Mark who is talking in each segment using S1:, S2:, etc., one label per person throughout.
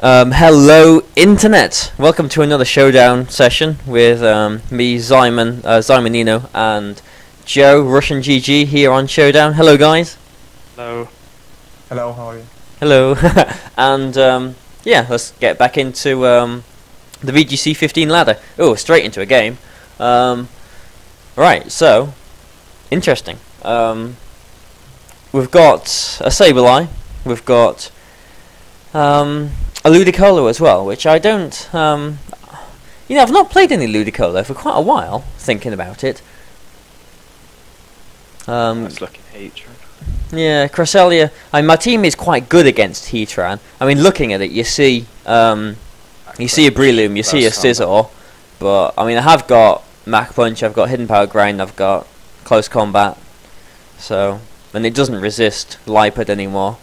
S1: Hello Internet! Welcome to another Showdown session with me, Szymoninho, and Joe, RussianGG here on Showdown. Hello guys!
S2: Hello.
S3: Hello, how are you?
S1: Hello! And yeah, let's get back into the VGC 15 ladder. Oh, straight into a game. Right, so, interesting. We've got a Sableye, we've got a Ludicolo as well, which I don't, I've not played any Ludicolo for quite a while, thinking about it.
S2: Nice looking Heatran.
S1: Yeah, Cresselia, my team is quite good against Heatran. I mean, looking at it, you see a Breloom, you see a Scizor, but, I mean, I have got Mach Punch, I've got Hidden Power Grind, I've got Close Combat, so, and it doesn't resist Lipid anymore.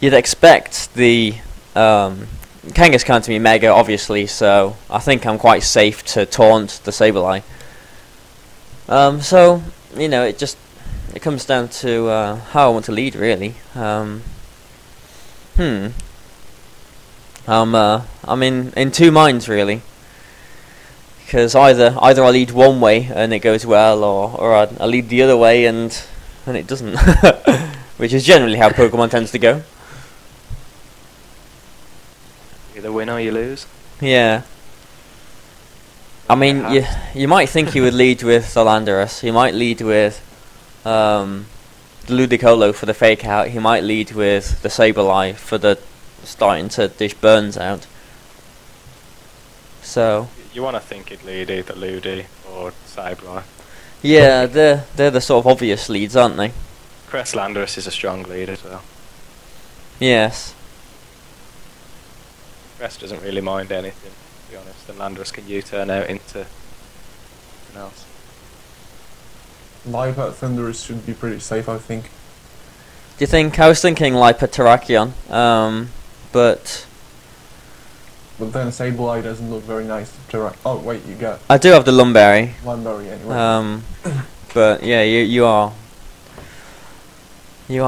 S1: You'd expect the Kangaskhan to be Mega, obviously, so I think I'm quite safe to taunt the Sableye. So, it comes down to how I want to lead, really. I'm in two minds, really. Because either I lead one way and it goes well, or I lead the other way and it doesn't. Which is generally how Pokemon tends to go.
S2: You either win or you lose.
S1: Yeah. I mean, you might think you would lead with the Landorus. You might lead with the Ludicolo for the fake out. He might lead with the Sableye for the starting to dish burns out. So
S2: You want to think it'd lead either Ludi or Sableye.
S1: yeah, they're the sort of obvious leads, aren't they?
S2: Crest Landorus is a strong lead as well.
S1: Yes.
S2: Crest doesn't really mind anything, to be honest, and Landorus can U-turn out into something else.
S3: Live Thunderous should be pretty safe, I think.
S1: Do you think? I was thinking Lipa Terrakion, but
S3: But then Sableye doesn't look very nice to Terra. Oh wait, you got
S1: I do have the Lumberry.
S3: one berry anyway.
S1: But yeah, you are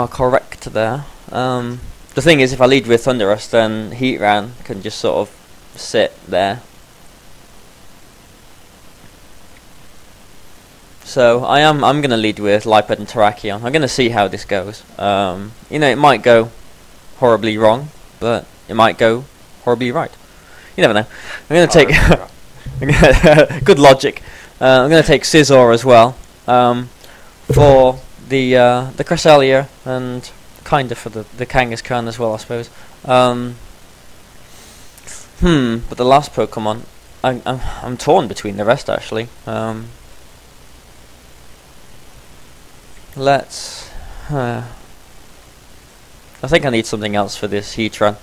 S1: correct there. The thing is, if I lead with Thunderous, then Heatran can just sort of sit there. So I'm gonna lead with Lipid and Terrakion. I'm gonna see how this goes. It might go horribly wrong, but it might go horribly right. You never know. I'm gonna take good logic. I'm gonna take Scizor as well for the Cresselia and kinda for the Kangaskhan as well, I suppose. But the last Pokemon, I'm torn between the rest actually. Let's. I think I need something else for this Heatran.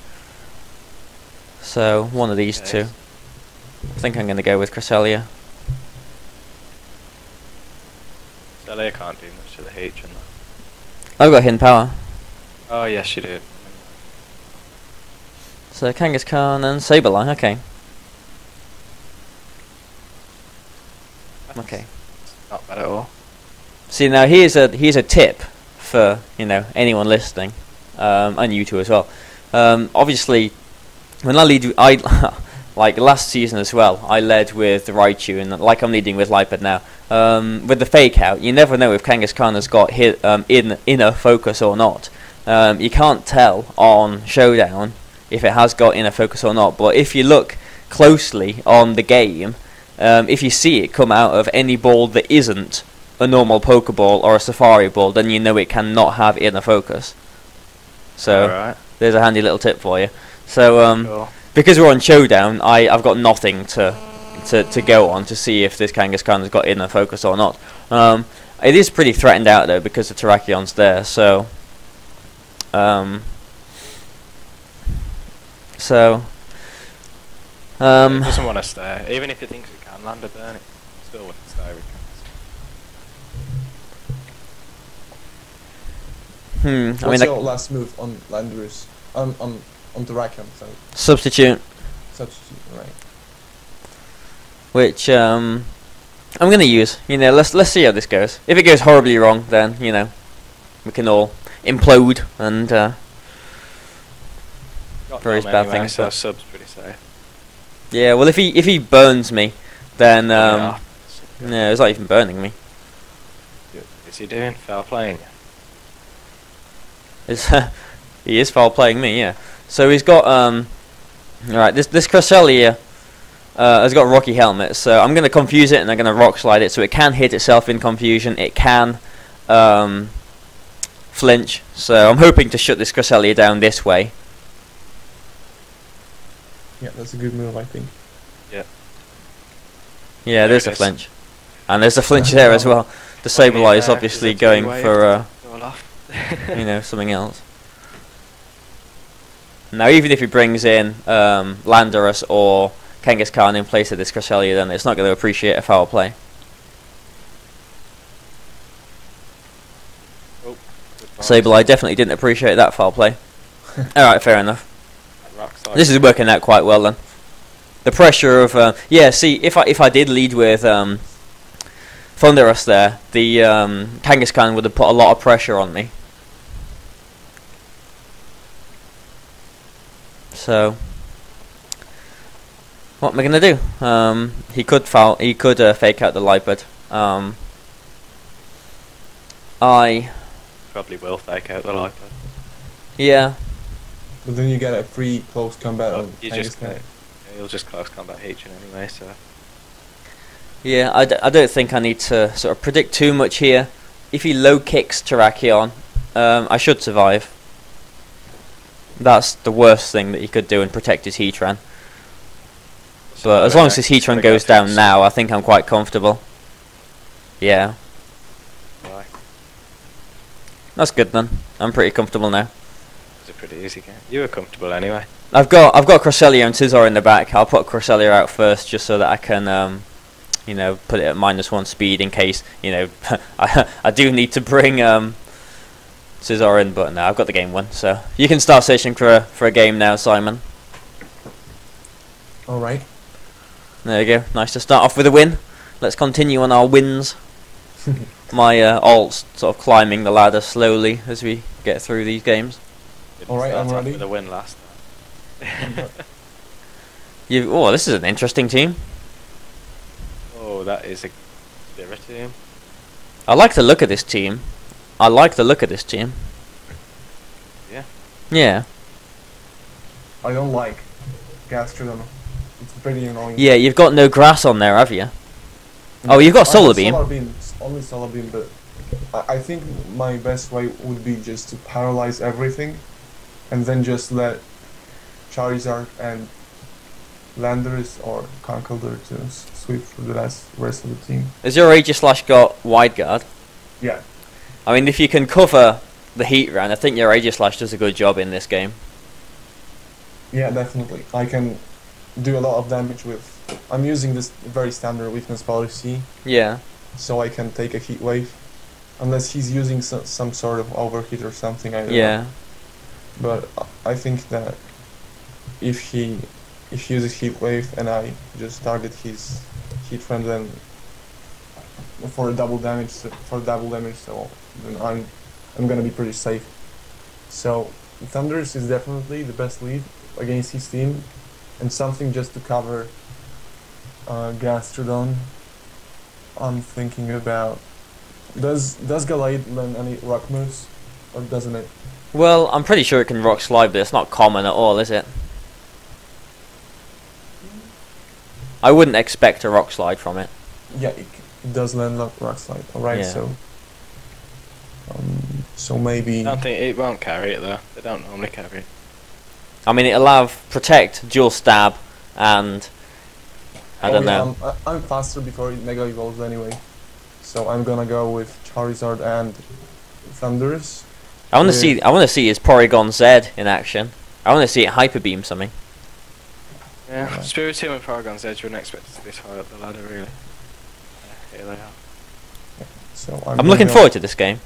S1: So one of these two. I think I'm going to go with Cresselia.
S2: Cresselia can't do much to the Heatran.
S1: I've got Hidden Power.
S2: Oh yes, you do.
S1: So Kangaskhan and Sableye. Okay. Okay.
S2: Not bad at all.
S1: See, now here's a tip for anyone listening, and you two as well. Obviously, when I lead, like last season as well, I led with the Raichu, and like I'm leading with Lipid now. With the fake out, you never know if Kangaskhan has got inner focus or not. You can't tell on Showdown if it has got inner focus or not. But if you look closely on the game, if you see it come out of any ball that isn't a normal Pokeball or a Safari ball, then you know it cannot have inner focus. So there's a handy little tip for you. So
S2: Cool.
S1: Because we're on Showdown, I've got nothing to go on to see if this Kangaskhan has got inner focus or not. It is pretty threatened out though because the Terrakion's there. So
S2: It doesn't want to stay, even if it thinks it can land a burn, it still wouldn't stay.
S3: What's your last move on Landorus? On Terrakion, so
S1: substitute.
S3: Substitute, right?
S1: Which I'm gonna use. Let's see how this goes. If it goes horribly wrong, then we can all implode and
S2: Got
S1: for his
S2: them
S1: bad
S2: anyway,
S1: things.
S2: so
S1: But
S2: sub's pretty safe.
S1: yeah, well, if he burns me, then
S2: Yeah.
S1: no, it's not even burning me.
S2: What's he doing? Foul playing.
S1: It's he is foul playing me, yeah. So he's got alright, this Cresselia has got a rocky helmet, so I'm gonna confuse it and I'm gonna rock slide it so it can hit itself in confusion, it can flinch, so I'm hoping to shut this Cresselia down this way.
S3: Yeah, that's a good move, I think.
S1: Yeah, there's a flinch. And there's a flinch there as well. The Sableye is obviously going for you know, something else. Now, even if he brings in Landorus or Kangaskhan in place of this Cresselia, then it's not going to appreciate a foul play.
S2: Oh,
S1: Sableye definitely didn't appreciate that foul play. Alright, fair enough. This is working out quite well then. The pressure of yeah, see, if I did lead with Thunderous there, the Kangaskhan would have put a lot of pressure on me. So, what am I gonna do? He could fake out the Lipid. I
S2: probably will fake out the Lipid.
S1: Yeah.
S3: But then you get a free close combat on
S2: You just
S3: Kangaskhan.
S2: he'll just close combat hit you anyway, so.
S1: Yeah, I don't think I need to sort of predict too much here. If he low kicks Terrakion, I should survive. That's the worst thing that he could do and protect his Heatran. But as long as his Heatran goes down now, I think I'm quite comfortable. Yeah.
S2: Right.
S1: That's good then. I'm pretty comfortable now.
S2: It's a pretty easy game. You were comfortable anyway.
S1: I've got Cresselia and Scizor in the back. I'll put Cresselia out first just so that I can you know, put it at -1 speed in case, you know, I do need to bring Scizor in, but no, I've got the game won. So you can start searching for a game now, Simon.
S3: All right.
S1: There you go. Nice to start off with a win. Let's continue on our wins. My alt's sort of climbing the ladder slowly as we get through these games.
S2: Didn't
S3: All right,
S2: start
S3: I'm
S2: off
S3: ready.
S2: with a win last time.
S1: Oh, this is an interesting team.
S2: Oh, that is a Zero team.
S1: I like the look of this team.
S2: Yeah.
S1: Yeah.
S3: I don't like Gastrodon. It's pretty annoying.
S1: Yeah, you've got no grass on there, have you? Oh, you've got Solar Beam.
S3: Only Solar Beam, but I think my best way would be just to paralyze everything, and then just let Charizard and Landorus or Conkeldurr to sweep through the rest of the team.
S1: Has your Aegislash got Wide Guard?
S3: Yeah.
S1: I mean, if you can cover the heat round, I think your Aegislash does a good job in this game.
S3: Yeah, definitely. I can do a lot of damage with... I'm using this very standard weakness policy,
S1: Yeah.
S3: so I can take a heat wave. Unless he's using some sort of overheat or something, I don't know.
S1: Yeah.
S3: But I think that if he uses heat wave and I just target his heat friend, then for double damage, so then I'm gonna be pretty safe. So Thundurus is definitely the best lead against his team, and something just to cover Gastrodon. I'm thinking about, does Gallade learn any rock moves, or doesn't it?
S1: Well, I'm pretty sure it can Rock Slide, but it's not common at all, is it? I wouldn't expect a Rock Slide from it.
S3: Yeah, it does learn rock slide. Alright,
S1: Yeah.
S3: so maybe...
S2: I don't think it won't carry it though. They don't normally carry it.
S1: I mean, it'll have Protect, Dual Stab, and... I don't know.
S3: I'm faster before it Mega Evolves anyway. So I'm gonna go with Charizard and Thundurus.
S1: I want to see his Porygon Z in action. I want to see it Hyper Beam something.
S2: Yeah,
S3: Yeah.
S2: Spiritomb and Paragon's Edge wouldn't expect it to be this high up the ladder, really. Yeah, here they are.
S3: So
S1: I'm looking forward to this game.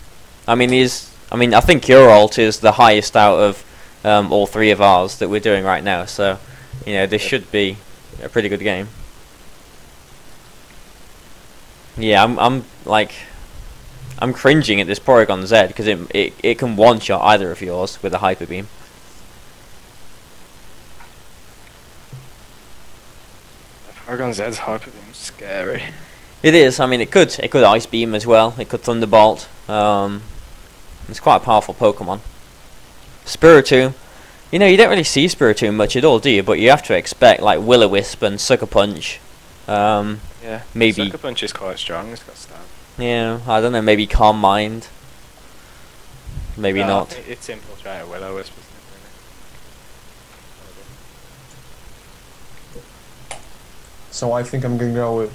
S1: I mean, I think your ult is the highest out of all three of ours that we're doing right now. So, you know, this should be a pretty good game. Yeah, I'm cringing at this Porygon Z because it can one-shot either of yours with a Hyper Beam.
S2: Paragon Z's Hyper Beam's scary.
S1: It is. I mean, it could Ice Beam as well. It could Thunderbolt. It's quite a powerful Pokemon. Spiritomb. You know, you don't really see Spiritomb much at all, do you? But you have to expect like Will-O-Wisp and Sucker Punch.
S2: Yeah.
S1: Maybe.
S2: Sucker Punch is quite strong. It's got stab.
S1: Yeah, I don't know. Maybe Calm Mind. Maybe
S2: No,
S1: not.
S2: It's Infiltrator Will-O-Wisp, isn't it?
S3: So I think I'm gonna go with.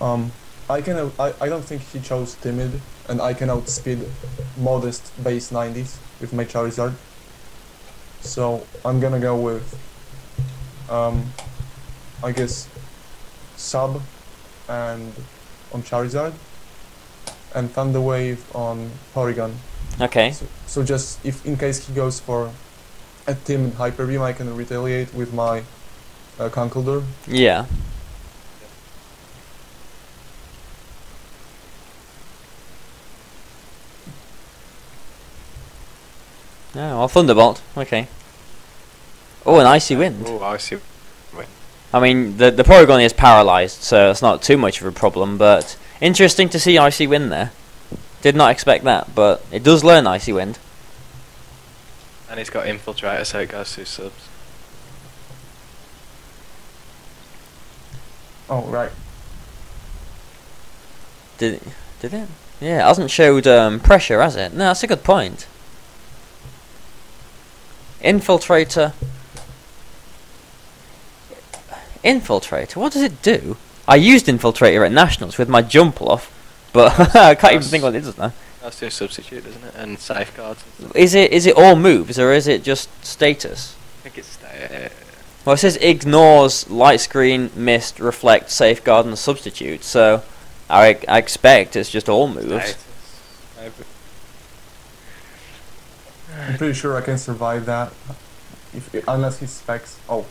S3: I don't think he chose Timid, and I can outspeed modest base 90s with my Charizard. So I'm gonna go with. I guess. Sub, and on Charizard, and Thunder Wave on Porygon.
S1: Okay.
S3: So just if in case he goes for a Timid Hyper Beam, I can retaliate with my Conkeldurr.
S1: Yeah. Oh, well, Thunderbolt. Okay. Oh, an Icy Wind.
S2: Oh, Icy Wind.
S1: I mean, the Porygon is paralysed, so it's not too much of a problem, but interesting to see Icy Wind there. Did not expect that, but it does learn Icy Wind.
S2: And he's got Infiltrator, so it goes through subs.
S3: Oh, right.
S1: Did it? Yeah, it hasn't showed pressure, has it? No, that's a good point. Infiltrator. Infiltrator, what does it do? I used Infiltrator at Nationals with my Jumpluff, but I can't even think what it does now.
S2: That's just substitute, isn't it? And safeguards. And stuff.
S1: Is it all moves, or is it just status?
S2: I think it's
S1: Well, it says ignores light screen, mist, reflect, safeguard, and substitute. So I expect it's just all moves.
S2: status. Maybe.
S3: I'm pretty sure I can survive that, unless he specs. Oh,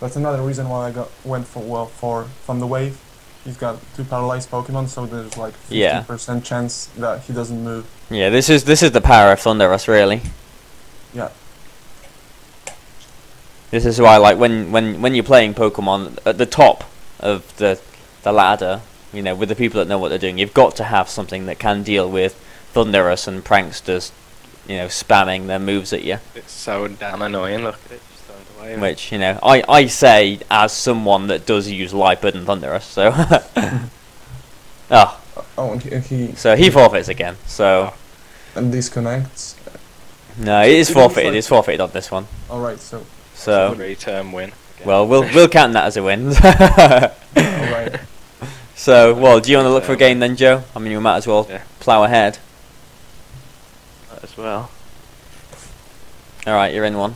S3: that's another reason why I went for Thunder Wave. He's got 2 paralyzed Pokemon, so there's like 50% chance that he doesn't move.
S1: Yeah, this is the power of Thunderous, really.
S3: Yeah.
S1: This is why, like, when you're playing Pokemon at the top of the ladder, you know, with the people that know what they're doing, you've got to have something that can deal with Thunderous and pranksters, you know, spamming their moves at you.
S2: It's so damn annoying. Look at it, just thrown away.
S1: Which, you know, I say as someone that does use Lightbird and Thunderous, so. Oh.
S3: Oh, and he.
S1: So he forfeits again. So.
S3: And disconnects.
S1: No, it is forfeited. It's forfeited on this one.
S3: All right, so.
S1: So.
S2: 3-turn win. Again.
S1: Well, we'll count that as a win.
S3: All right.
S1: So, well, do you want to look for a game then, Joe? I mean, you might as well plough ahead.
S2: That as well.
S1: All right, you're in one.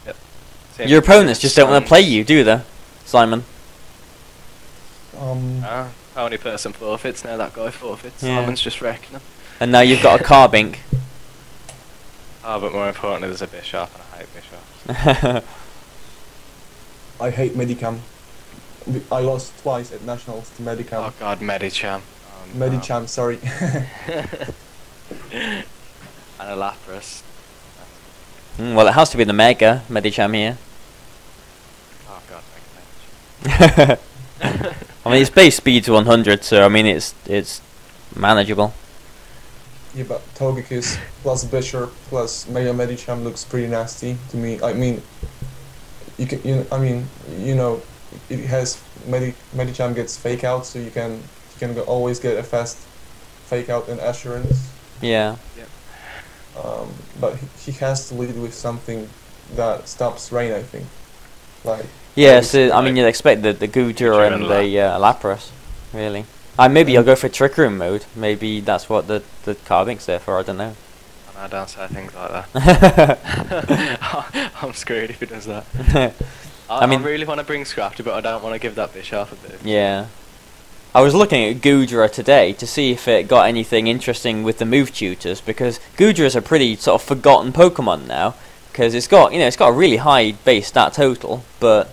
S2: Yep.
S1: Your opponents just don't want to play you, do they, Simon?
S2: Only person forfeits now. That guy forfeits.
S1: Yeah.
S2: Simon's just wrecking him.
S1: And now you've got a Carbink.
S2: Oh, but more importantly, there's a Bishop, and I hate Bishop.
S3: I hate Medicam. I lost twice at Nationals to Medicam.
S2: Oh god, Medicham. Oh, no.
S3: Medicham, sorry.
S2: And a Lapras.
S1: Well, it has to be the Mega Medicham here.
S2: Oh god, Medicham.
S1: I mean, its base speed's 100, so I mean, it's manageable.
S3: Yeah, but Togekiss plus Bishop plus Mega Medicham looks pretty nasty to me. I mean, it has Medicham gets fake out, so you can always get a fast fake out and assurance.
S1: Yeah.
S2: Yep.
S3: But he has to lead with something that stops rain, I think. Like.
S1: Yeah, so I mean, you'd expect the Goodra and the Lapras, really. Maybe I'll go for Trick Room mode. Maybe that's what the Carbink's there for. I don't know.
S2: I don't say things like that. I'm screwed if he does that. I really want to bring Scrafty, but I don't want to give that Bishop a bit.
S1: Yeah. I was looking at Goodra today to see if it got anything interesting with the move tutors, because Goodra's a pretty sort of forgotten Pokemon now, because it's got a really high base stat total, but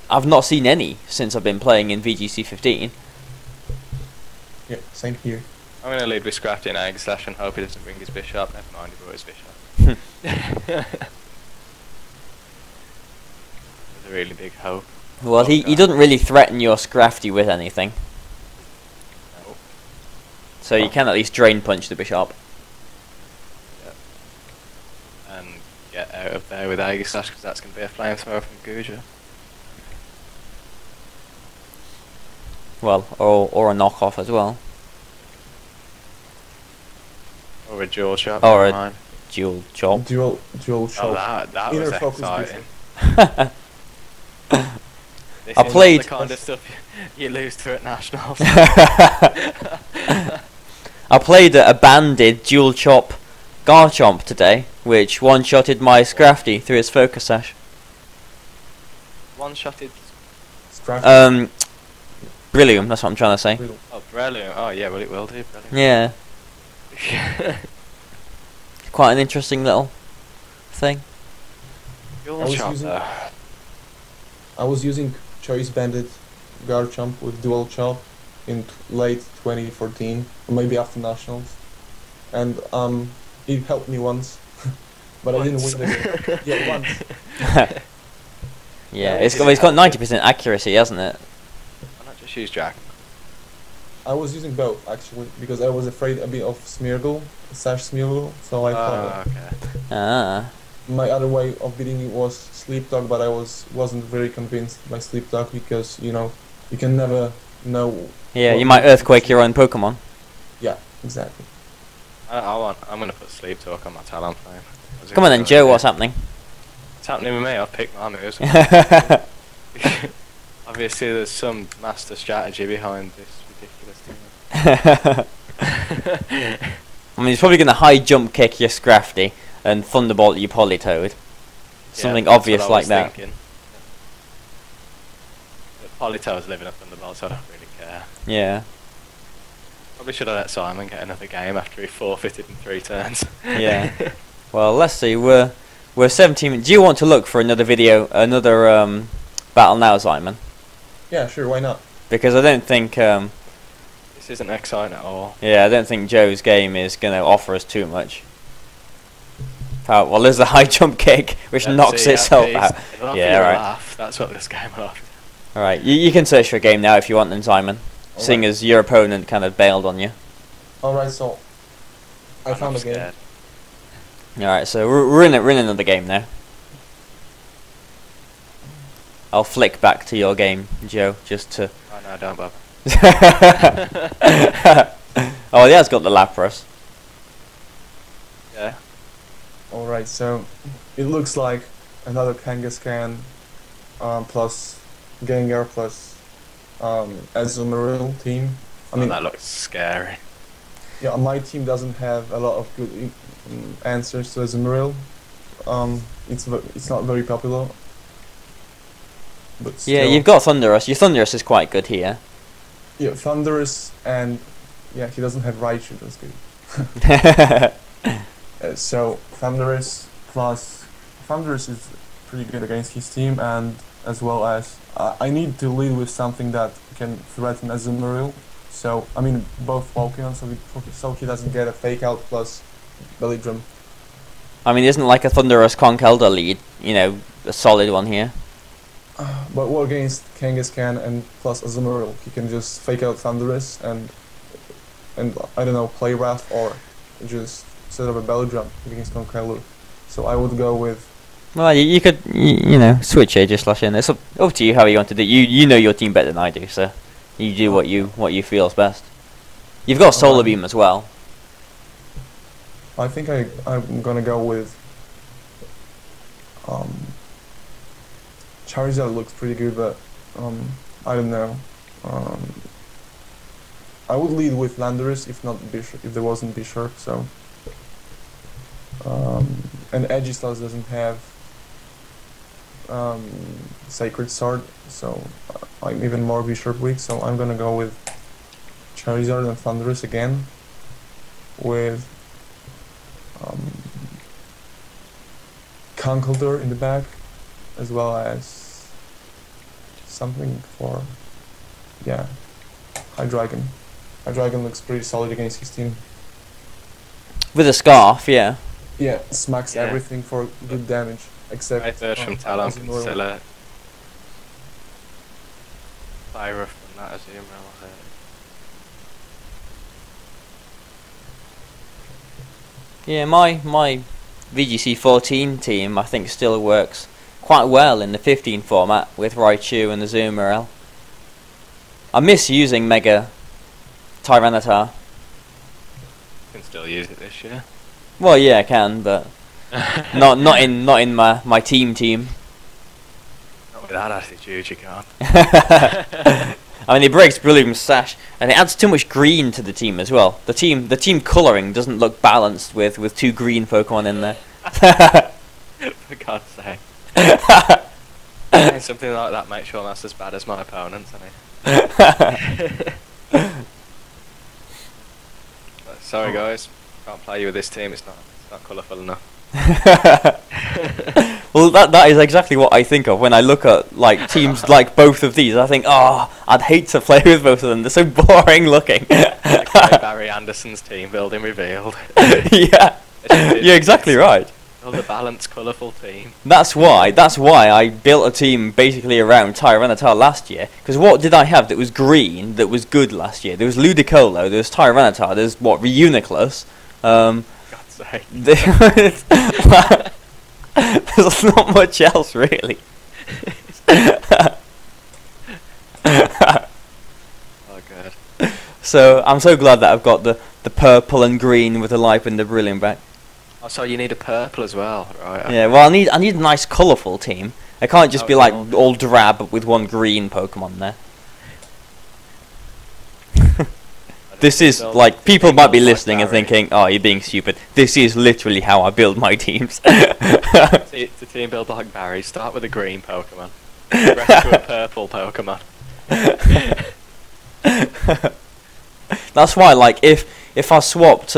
S1: I've not seen any since I've been playing in VGC 15.
S3: Yeah, same here.
S2: I'm going to lead with Scrafty and Egg Slash and hope he doesn't bring his Bishop. Never mind, he brought his Bishop. There's a big hope.
S1: Well, he doesn't really threaten your Scrafty with anything.
S2: No.
S1: So you can at least drain punch the bishop.
S2: Yep. And get out of there with Aegislash, because that's going to be a flamethrower from Guja.
S1: Well, or a knockoff as well.
S2: Or a dual chop.
S1: Or a dual chop.
S3: Dual
S2: Oh,
S3: chop.
S2: that
S3: Inner
S2: was
S3: focus
S2: exciting. This
S1: I
S2: is
S1: played-
S2: not the kind of stuff you lose to at nationals.
S1: I played a banded dual chop Garchomp today, which one-shotted my Scrafty through his focus sash.
S2: One-shotted.
S3: Scrafty.
S1: Brillium, that's what I'm trying to say.
S2: Oh, brilliant. Oh, yeah, well, it will do. Brilliant.
S1: Yeah. Quite an interesting little thing.
S2: Dual chop, though.
S3: I was using Choice Banded Garchomp with dual chop in late 2014, or maybe after nationals, and it helped me once, but I didn't win the game. Yeah, once.
S1: Yeah, it's got 90% accuracy, hasn't it?
S2: Why not just use Jack?
S3: I was using both actually because I was afraid a bit of Smeargle, Sash Smeargle, so I thought
S2: Okay.
S1: Ah.
S3: my other way of beating it was Sleep Talk, but I wasn't very convinced by Sleep Talk because you can never know.
S1: Yeah, you might earthquake your own Pokemon.
S3: Yeah, exactly.
S2: I'm going to put Sleep Talk on my Talonflame.
S1: Come on then, Joe, what's happening?
S2: What's happening with me? I've picked my moves. Obviously, there's some master strategy behind this ridiculous team.
S1: I mean, he's probably going to high jump kick your Scrafty and Thunderbolt your Politoed. Something
S2: that's
S1: obvious
S2: what I
S1: like
S2: was
S1: that.
S2: thinking. But Politoed's living up Thunderbolt, so I don't really care.
S1: Yeah.
S2: Probably should have let Simon get another game after he forfeited in 3 turns.
S1: Yeah. Well, let's see. We're 17. Do you want to look for another video, another battle now, Simon?
S3: Yeah, sure, why not?
S1: Because I don't think.
S2: This isn't exciting at all.
S1: Yeah, I don't think Joe's game is going to offer us too much. Well, there's the high jump kick, which
S2: Let's
S1: knocks
S2: see,
S1: itself
S2: yeah,
S1: out.
S2: It'll offer
S1: Yeah,
S2: you a
S1: right.
S2: laugh. That's what this game will offer.
S1: All right, you can search for a game now if you want, then, Simon.
S3: All
S1: Seeing
S3: right.
S1: as your opponent kind of bailed on you.
S3: Alright, so I found a game.
S2: Scared.
S1: All right, so we're in another game now. I'll flick back to your game, Joe, just to.
S2: Oh no, don't bother.
S1: Oh, he has got the Lapras.
S2: Yeah.
S3: Alright, so it looks like another Kangaskhan plus Gengar plus Azumarill team. I mean,
S2: that looks scary.
S3: yeah, my team doesn't have a lot of good answers to Azumarill. It's not very popular. But
S1: Yeah,
S3: still,
S1: you've got Thunderous. Your Thunderous is quite good here.
S3: yeah, Thunderous, and yeah, he doesn't have Raichu. That's good. So Thunderous is pretty good against his team, and as well as I need to lead with something that can threaten Azumarill. So I mean both Pokemon, so he doesn't get a fake out plus Belly Drum.
S1: I mean, isn't like a Thunderous Conkeldurr lead, a solid one here?
S3: But what against Kangaskhan and plus Azumarill, he can just fake out Thunderous and I don't know, play Wrath or just set up a Belly Drum against Conkeldurr. So I would go with.
S1: Well, you could, switch Aegislash in. It's up to you how you want to do it. You know your team better than I do, so you do what you feel is best. You've got Solar Beam as well.
S3: I think I'm gonna go with. Charizard looks pretty good, but I don't know. I would lead with Landorus if not Bishop, if there wasn't Bishop. So, and Aegislash doesn't have Sacred Sword, so I'm even more Bishop weak. So I'm gonna go with Charizard and Thunderous again, with Conkeldurr in the back, as well as something for Hydreigon. Hydreigon looks pretty solid against his team.
S1: With a Scarf, yeah.
S3: Yeah, smacks
S2: Yeah.
S3: everything for good damage except
S2: I third from Talon can
S3: Azumarill.
S2: still play rough than that, as you know.
S1: Yeah, my VGC 14 team I think still works quite well in the 15 format with Raichu and the Azumarill. I miss using Mega Tyranitar.
S2: You can still use it this year.
S1: Well, yeah, I can, but not in my team.
S2: Not with that attitude, you can't.
S1: I mean, it breaks Brillium's sash, and it adds too much green to the team as well. The team colouring doesn't look balanced with 2 green Pokemon in there.
S2: For God's sake. Something like that makes sure that's as bad as my opponents, isn't it? Sorry guys, can't play you with this team, it's not colourful enough.
S1: Well, that is exactly what I think of when I look at like teams like both of these. I think, oh, I'd hate to play with both of them. They're so boring looking.
S2: Like Barry Anderson's team building revealed.
S1: Yeah, you're exactly right.
S2: Build a balanced, colourful team.
S1: That's why I built a team basically around Tyranitar last year. Because what did I have that was green that was good last year? There was Ludicolo, there was Tyranitar, there's what, Reuniclus.
S2: God's sake.
S1: There's not much else really.
S2: Oh god.
S1: So I'm so glad that I've got the purple and green with the Lipe and the Brilliant back.
S2: Oh, so you need a purple as well, right? Okay.
S1: Yeah, well I need a nice colourful team. I can't just be like all drab with one green Pokemon there. This is like, people might be listening and thinking, oh, you're being stupid. This is literally how I build my teams.
S2: To team build like Barry, start with a green Pokemon. Progress to a purple Pokemon.
S1: That's why, like, if I swapped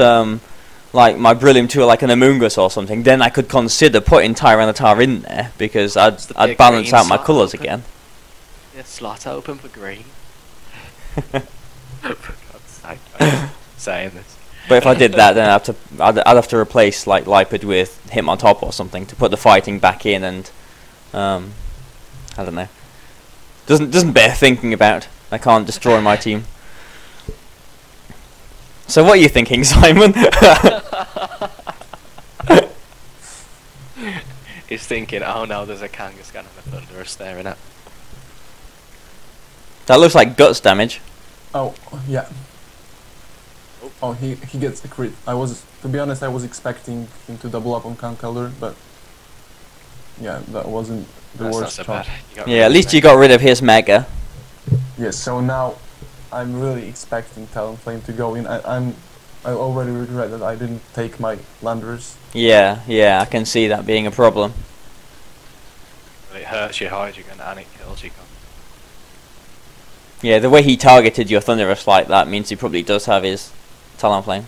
S1: like my Brillium to like an Amoonguss or something, then I could consider putting Tyranitar in there because I'd balance out my colours again.
S2: Yeah, slot open for green. For God's sake, I'm saying this.
S1: But if I did that, then I'd have to replace like Lipid with Hitmontop or something to put the fighting back in, and I don't know. Doesn't bear thinking about. I can't destroy my team. So what are you thinking, Simon?
S2: He's thinking, oh no, there's a Kangaskhan and a Thundurus staring at.
S1: That looks like guts damage.
S3: Oh, yeah. Oh, he gets a crit. To be honest, I was expecting him to double up on Conkeldurr, but yeah, that wasn't the worst
S2: not so
S3: shot.
S2: bad.
S1: Yeah, at least you got rid of his Mega.
S3: Yes, so now I'm really expecting Talonflame to go in. I already regret that I didn't take my Landorus.
S1: Yeah, I can see that being a problem.
S2: It hurts you hard, and it kills you.
S1: Yeah, the way he targeted your Thundurus like that means he probably does have his Talonflame.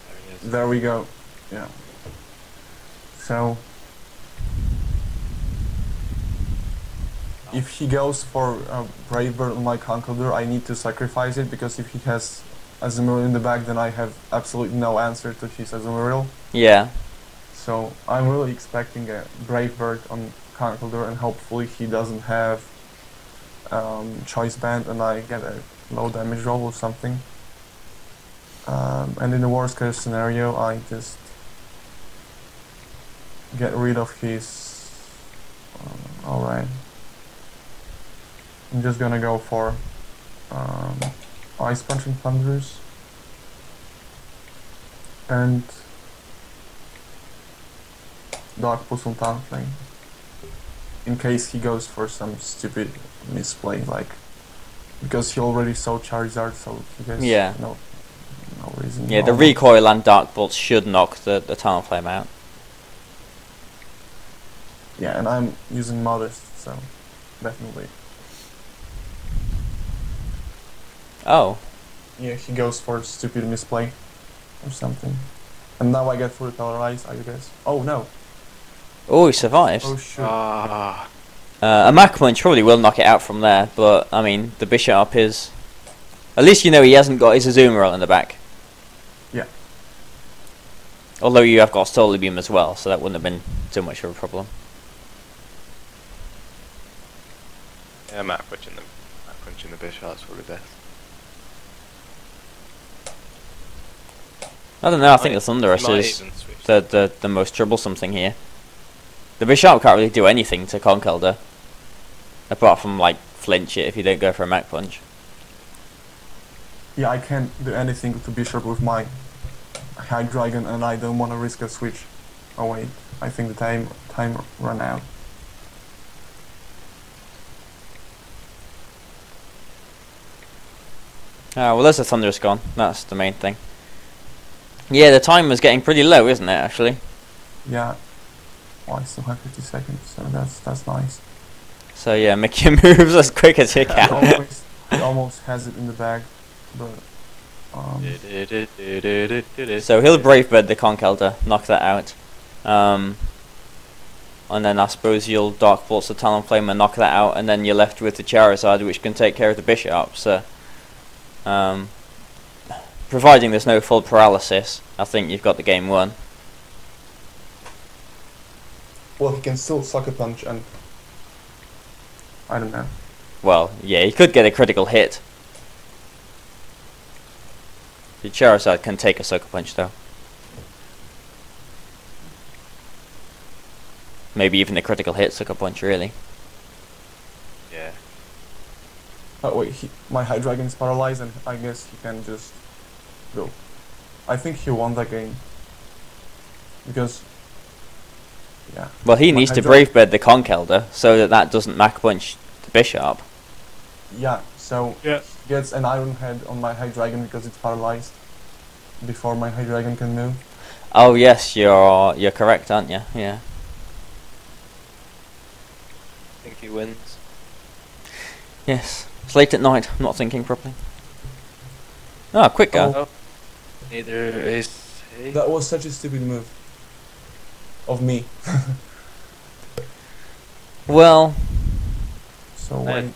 S2: There he is.
S3: There we go. Yeah. So if he goes for Brave Bird on my Conkeldurr, I need to sacrifice it, because if he has Azumarill in the back, then I have absolutely no answer to his Azumarill.
S1: Yeah.
S3: So I'm really expecting a Brave Bird on Conkeldurr, and hopefully he doesn't have Choice Band and I get a low damage roll or something. And in the worst case scenario, I just get rid of his... alright. I'm just gonna go for Ice Punch and Thundurus. And Dark Pulse on Talonflame. In case he goes for some stupid misplay, like, because he already saw Charizard, so he has no reason.
S1: Yeah, the recoil and Dark Bolt should knock the Talonflame out.
S3: Yeah, and I'm using Modest, so definitely.
S1: Oh.
S3: Yeah, he goes for stupid misplay or something. And now I get full Colorize, I guess. Oh no!
S1: Oh, he survives.
S3: Oh shit.
S1: A Mach Punch probably will knock it out from there, but I mean, the Bisharp is... At least you know he hasn't got his Azumarill in the back.
S3: Yeah.
S1: Although you have got Solar Beam as well, so that wouldn't have been too much of a problem.
S2: Yeah, Matt pushing them. punching the bishop, that's what it is.
S1: I don't know, I think the Thunderous is the most troublesome thing here. The Bishop can't really do anything to Conkeldurr, apart from like flinch it if you don't go for a Mach Punch.
S3: Yeah, I can't do anything to Bishop with my High Dragon, and I don't want to risk a switch. Oh wait, I think the time ran out.
S1: Ah, well, there's the Thunderous gone. That's the main thing. Yeah, the time was getting pretty low, isn't it, actually?
S3: Yeah. Well, I still have 50 seconds, so that's nice.
S1: So yeah, make your moves as quick as you can.
S3: He almost has it in the bag, but...
S1: So he'll Brave Bird the Conkeldurr, knock that out. And then I suppose you'll Dark Pulse the Talonflame and knock that out, and then you're left with the Charizard, which can take care of the Bishop. So, providing there's no full paralysis, I think you've got the game won.
S3: Well, he can still Sucker Punch and... I don't know.
S1: Well, yeah, he could get a critical hit. The Charizard can take a Sucker Punch though. Maybe even a critical hit Sucker Punch, really.
S2: Yeah.
S3: Oh wait, my High Dragon is paralyzed, and I guess he can just go. I think he won that game. Because... yeah.
S1: Well, he needs to Brave Bird the Conkeldurr so that doesn't Mach Punch the Bishop.
S3: Yeah, so
S2: yeah.
S3: He gets an Iron Head on my High Dragon because it's paralyzed before my High Dragon can move.
S1: Oh yes, you're correct, aren't you? Yeah.
S2: I think he wins.
S1: Yes. It's late at night. I'm not thinking properly. Ah, quick go.
S2: Oh. Neither is he.
S3: That was such a stupid move. Of me.
S1: Well.
S3: So when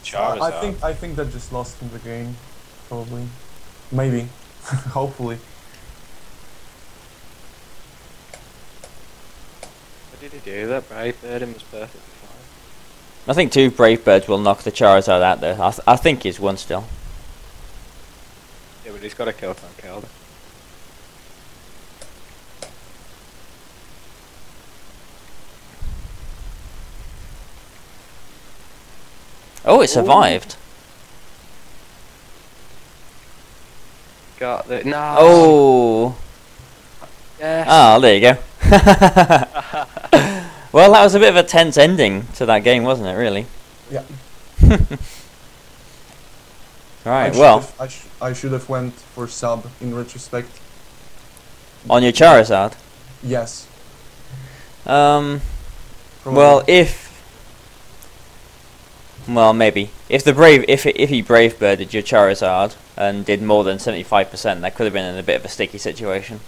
S3: I think that just lost him the game, probably, maybe, hopefully.
S2: What did he do? That Brave Bird him was perfectly fine.
S1: I think 2 Brave Birds will knock the Charizard out there. I think he's won still.
S2: Yeah, but he's got to kill Conkeldurr.
S1: Oh, it survived.
S2: Got the no.
S1: Oh.
S2: Yes.
S1: Ah, there you go. Well, that was a bit of a tense ending to that game, wasn't it? Really.
S3: Yeah.
S1: Right. Well.
S3: I should have went for sub in retrospect.
S1: On your Charizard.
S3: Yes.
S1: Well, well, maybe if he Brave Birded your Charizard and did more than 75%, that could have been in a bit of a sticky situation.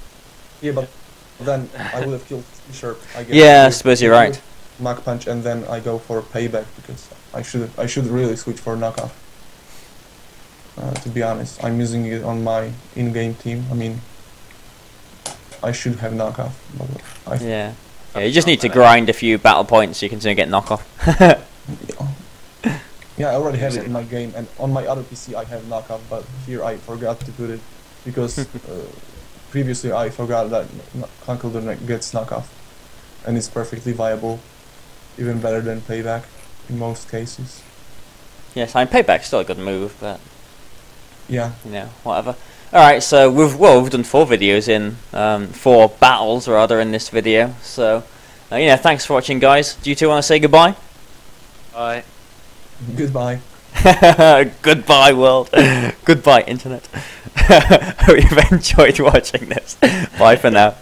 S3: Yeah, but then I would have killed Sharp. I guess.
S1: Yeah, I suppose you're right.
S3: Mach Punch, and then I go for payback because I should really switch for knockoff. To be honest, I'm using it on my in-game team. I mean, I should have knockoff. But
S1: yeah, you just need to grind a few battle points so you can soon get knockoff.
S3: Yeah, I already have it in my game, and on my other PC I have knockoff, but here I forgot to put it because previously I forgot that Conkeldurr gets knockoff, and it's perfectly viable, even better than payback in most cases.
S1: Yes, I mean payback's still a good move, but
S3: yeah,
S1: you know, whatever. All right, so we've done 4 videos in 4 battles rather in this video. So yeah, thanks for watching, guys. Do you two want to say goodbye?
S2: Bye.
S3: Goodbye.
S1: Goodbye, world. Goodbye, internet. Hope you've enjoyed watching this. Bye for now.